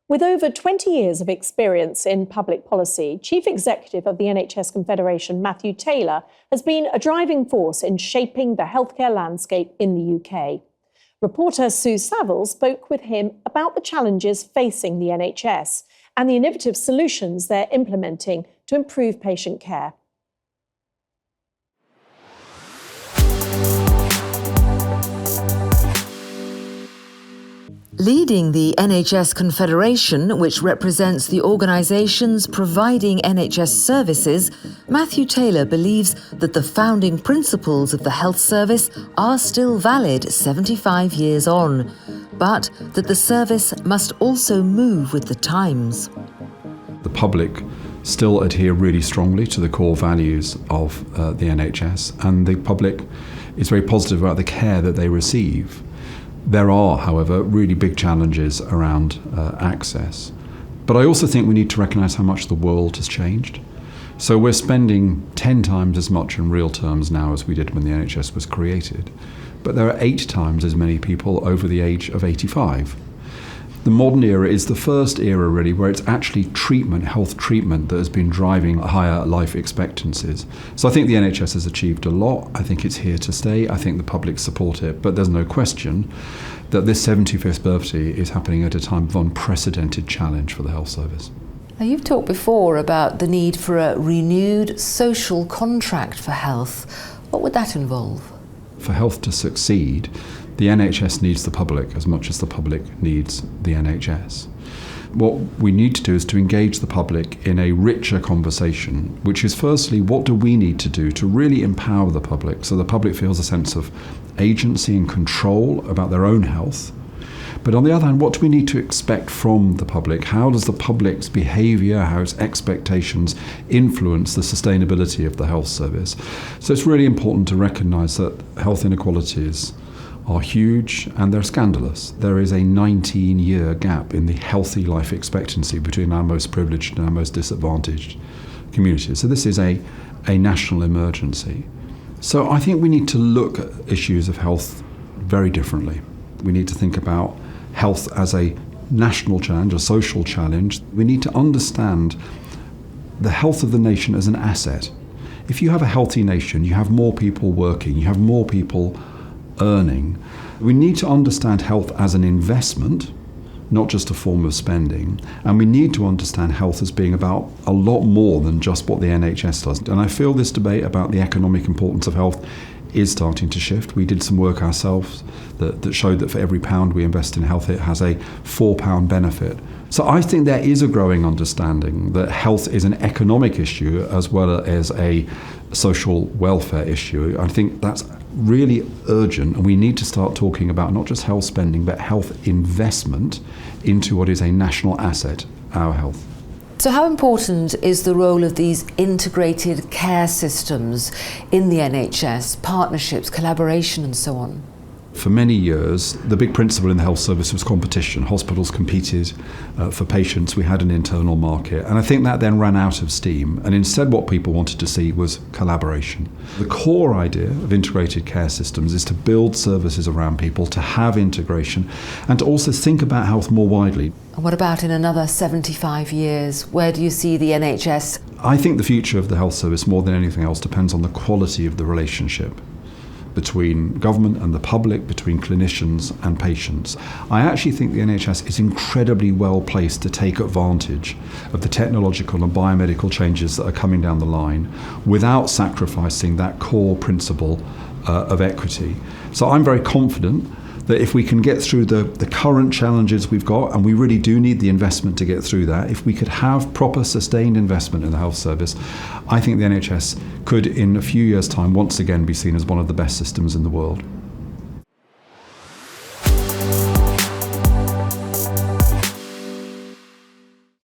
With over 20 years of experience in public policy, Chief Executive of the NHS Confederation, Matthew Taylor, has been a driving force in shaping the healthcare landscape in the UK. Reporter Sue Saville spoke with him about the challenges facing the NHS and the innovative solutions they're implementing to improve patient care. Leading the NHS Confederation, which represents the organisations providing NHS services, Matthew Taylor believes that the founding principles of the health service are still valid 75 years on, but that the service must also move with the times. The public still adhere really strongly to the core values of the NHS, and the public is very positive about the care that they receive. There are, however, really big challenges around access. But I also think we need to recognise how much the world has changed. So we're spending 10 times as much in real terms now as we did when the NHS was created. But there are 8 times as many people over the age of 85. The modern era is the first era, really, where it's actually treatment, health treatment, that has been driving higher life expectancies. So I think the NHS has achieved a lot. I think it's here to stay. I think the public support it. But there's no question that this 75th birthday is happening at a time of unprecedented challenge for the health service. Now, you've talked before about the need for a renewed social contract for health. What would that involve? For health to succeed, the NHS needs the public as much as the public needs the NHS. What we need to do is to engage the public in a richer conversation, which is firstly, what do we need to do to really empower the public so the public feels a sense of agency and control about their own health? But on the other hand, what do we need to expect from the public? How does the public's behaviour, how its expectations influence the sustainability of the health service? So it's really important to recognise that health inequalities are huge and they're scandalous. There is a 19-year gap in the healthy life expectancy between our most privileged and our most disadvantaged communities. So this is a national emergency. So I think we need to look at issues of health very differently. We need to think about health as a national challenge, a social challenge. We need to understand the health of the nation as an asset. If you have a healthy nation, you have more people working, you have more people earning. We need to understand health as an investment, not just a form of spending. And we need to understand health as being about a lot more than just what the NHS does. And I feel this debate about the economic importance of health is starting to shift. We did some work ourselves that showed that for every £1 we invest in health, it has a £4 benefit. So I think there is a growing understanding that health is an economic issue as well as a social welfare issue. I think that's really urgent, and we need to start talking about not just health spending, but health investment into what is a national asset, our health. So how important is the role of these integrated care systems in the NHS, partnerships, collaboration and so on? For many years, the big principle in the health service was competition. Hospitals competed for patients. We had an internal market. And I think that then ran out of steam. And instead what people wanted to see was collaboration. The core idea of integrated care systems is to build services around people, to have integration, and to also think about health more widely. And what about in another 75 years? Where do you see the NHS? I think the future of the health service, more than anything else, depends on the quality of the relationship between government and the public, between clinicians and patients. I actually think the NHS is incredibly well placed to take advantage of the technological and biomedical changes that are coming down the line without sacrificing that core principle of equity. So I'm very confident that if we can get through the current challenges we've got, and we really do need the investment to get through that, if we could have proper sustained investment in the health service, I think the NHS could in a few years' time once again be seen as one of the best systems in the world.